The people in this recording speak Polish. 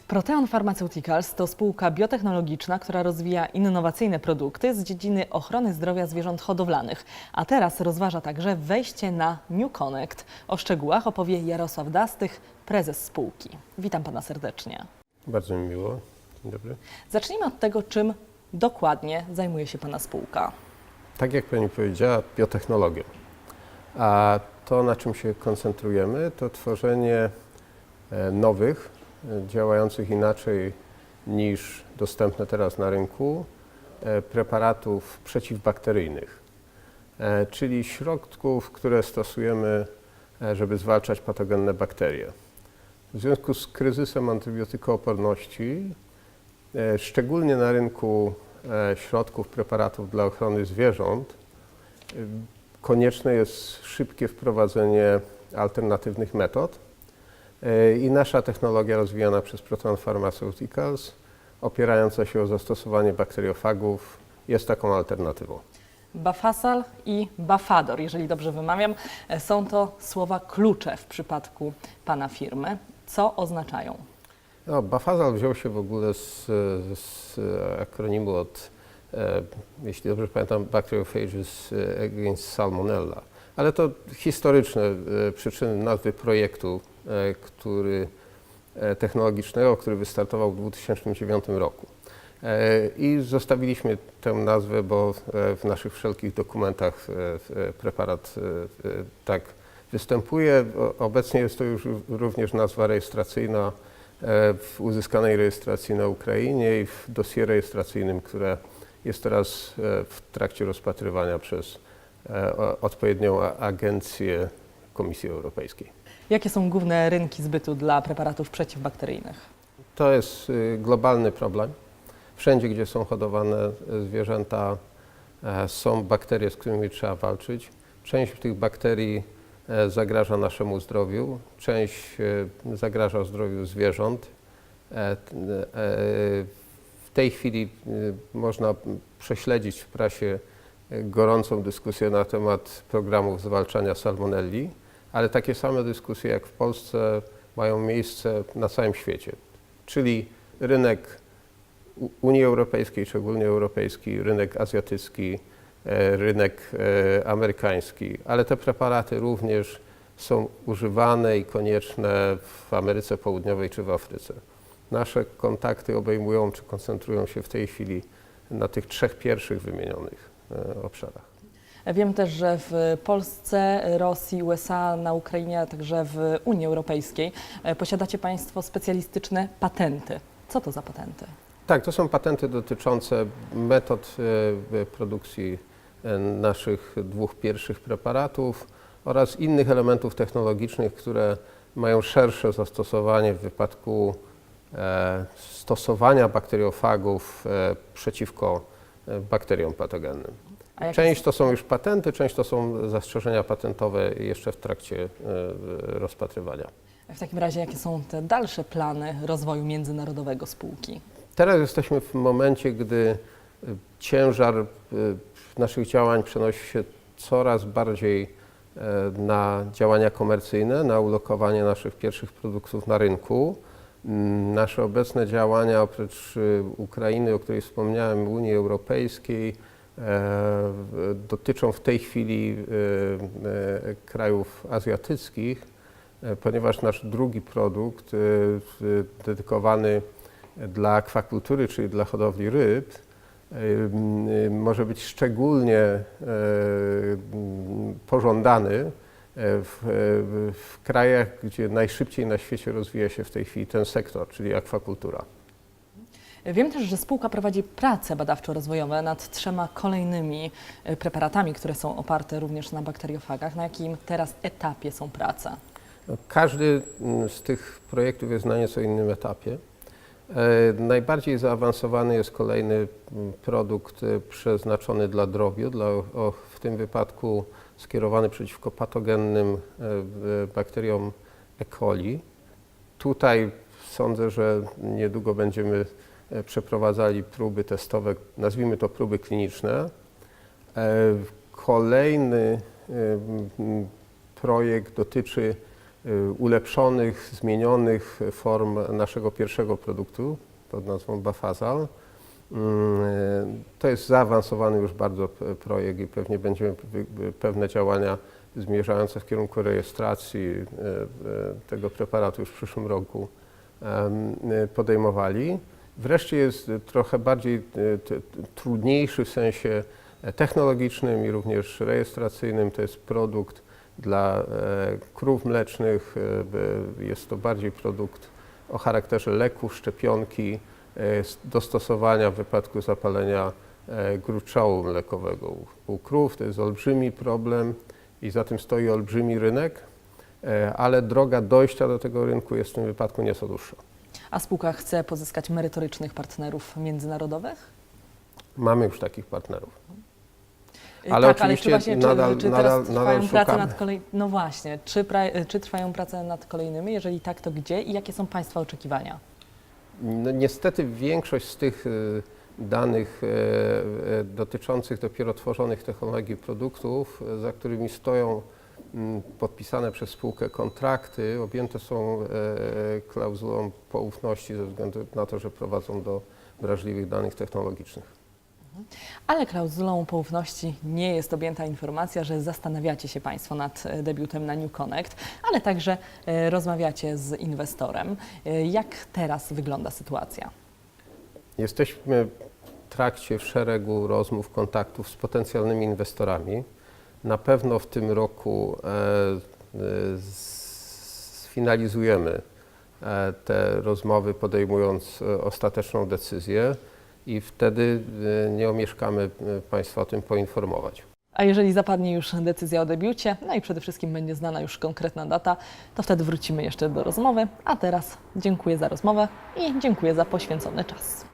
Proteon Pharmaceuticals to spółka biotechnologiczna, która rozwija innowacyjne produkty z dziedziny ochrony zdrowia zwierząt hodowlanych, a teraz rozważa także wejście na New Connect. O szczegółach opowie Jarosław Dastych, prezes spółki. Witam pana serdecznie. Bardzo mi miło. Dzień dobry. Zacznijmy od tego, czym dokładnie zajmuje się pana spółka. Tak jak pani powiedziała, biotechnologią. A to, na czym się koncentrujemy, to tworzenie nowych, działających inaczej niż dostępne teraz na rynku, preparatów przeciwbakteryjnych, czyli środków, które stosujemy, żeby zwalczać patogenne bakterie. W związku z kryzysem antybiotykooporności, szczególnie na rynku środków, preparatów dla ochrony zwierząt, konieczne jest szybkie wprowadzenie alternatywnych metod i nasza technologia rozwijana przez Proteon Pharmaceuticals, opierająca się o zastosowanie bakteriofagów, jest taką alternatywą. Bafasal i Bafador, jeżeli dobrze wymawiam, są to słowa klucze w przypadku pana firmy. Co oznaczają? No, Bafasal wziął się w ogóle z akronimu od, jeśli dobrze pamiętam, Bacteriophages against Salmonella. Ale to historyczne przyczyny nazwy projektu, technologicznego, który wystartował w 2009 roku. I zostawiliśmy tę nazwę, bo w naszych wszelkich dokumentach preparat tak występuje. Obecnie jest to już również nazwa rejestracyjna w uzyskanej rejestracji na Ukrainie i w dossier rejestracyjnym, które jest teraz w trakcie rozpatrywania przez odpowiednią agencję Komisji Europejskiej. Jakie są główne rynki zbytu dla preparatów przeciwbakteryjnych? To jest globalny problem. Wszędzie, gdzie są hodowane zwierzęta, są bakterie, z którymi trzeba walczyć. Część tych bakterii zagraża naszemu zdrowiu, część zagraża zdrowiu zwierząt. W tej chwili można prześledzić w prasie gorącą dyskusję na temat programów zwalczania salmonelli, ale takie same dyskusje jak w Polsce mają miejsce na całym świecie. Czyli rynek Unii Europejskiej, szczególnie europejski, rynek azjatycki, rynek amerykański, ale te preparaty również są używane i konieczne w Ameryce Południowej czy w Afryce. Nasze kontakty obejmują czy koncentrują się w tej chwili na tych trzech pierwszych wymienionych obszarach. Wiem też, że w Polsce, Rosji, USA, na Ukrainie, a także w Unii Europejskiej posiadacie państwo specjalistyczne patenty. Co to za patenty? Tak, to są patenty dotyczące metod produkcji naszych dwóch pierwszych preparatów oraz innych elementów technologicznych, które mają szersze zastosowanie w wypadku stosowania bakteriofagów przeciwko bakteriom patogennym. Część to są już patenty, część to są zastrzeżenia patentowe jeszcze w trakcie rozpatrywania. W takim razie jakie są te dalsze plany rozwoju międzynarodowego spółki? Teraz jesteśmy w momencie, gdy ciężar naszych działań przenosi się coraz bardziej na działania komercyjne, na ulokowanie naszych pierwszych produktów na rynku. Nasze obecne działania, oprócz Ukrainy, o której wspomniałem, Unii Europejskiej, dotyczą w tej chwili krajów azjatyckich, ponieważ nasz drugi produkt dedykowany dla akwakultury, czyli dla hodowli ryb, może być szczególnie pożądany w krajach, gdzie najszybciej na świecie rozwija się w tej chwili ten sektor, czyli akwakultura. Wiem też, że spółka prowadzi prace badawczo-rozwojowe nad 3 kolejnymi preparatami, które są oparte również na bakteriofagach. Na jakim teraz etapie są prace? Każdy z tych projektów jest na nieco innym etapie. Najbardziej zaawansowany jest kolejny produkt przeznaczony dla drobiu, w tym wypadku skierowany przeciwko patogennym bakteriom E. coli. Tutaj sądzę, że niedługo będziemy przeprowadzali próby testowe, nazwijmy to próby kliniczne. Kolejny projekt dotyczy ulepszonych, zmienionych form naszego pierwszego produktu pod nazwą Bafazal. To jest zaawansowany już bardzo projekt i pewnie będziemy pewne działania zmierzające w kierunku rejestracji tego preparatu już w przyszłym roku podejmowali. Wreszcie jest trochę bardziej trudniejszy w sensie technologicznym i również rejestracyjnym. To jest produkt dla krów mlecznych. Jest to bardziej produkt o charakterze leku, szczepionki, do stosowania w wypadku zapalenia gruczołu mlekowego u krów. To jest olbrzymi problem i za tym stoi olbrzymi rynek, ale droga dojścia do tego rynku jest w tym wypadku nieco dłuższa. A spółka chce pozyskać merytorycznych partnerów międzynarodowych? Mamy już takich partnerów. Ale tak, oczywiście ale czy nadal teraz trwają prace szukamy. nad kolejnymi? No właśnie, czy trwają prace nad kolejnymi? Jeżeli tak, to gdzie i jakie są Państwa oczekiwania? No, niestety większość z tych danych dotyczących dopiero tworzonych technologii produktów, za którymi stoją podpisane przez spółkę kontrakty, objęte są klauzulą poufności ze względu na to, że prowadzą do wrażliwych danych technologicznych. Ale klauzulą poufności nie jest objęta informacja, że zastanawiacie się Państwo nad debiutem na New Connect, ale także rozmawiacie z inwestorem. Jak teraz wygląda sytuacja? Jesteśmy w trakcie szeregu rozmów, kontaktów z potencjalnymi inwestorami. Na pewno w tym roku sfinalizujemy te rozmowy, podejmując ostateczną decyzję i wtedy nie omieszkamy Państwa o tym poinformować. A jeżeli zapadnie już decyzja o debiucie, no i przede wszystkim będzie znana już konkretna data, to wtedy wrócimy jeszcze do rozmowy. A teraz dziękuję za rozmowę i dziękuję za poświęcony czas.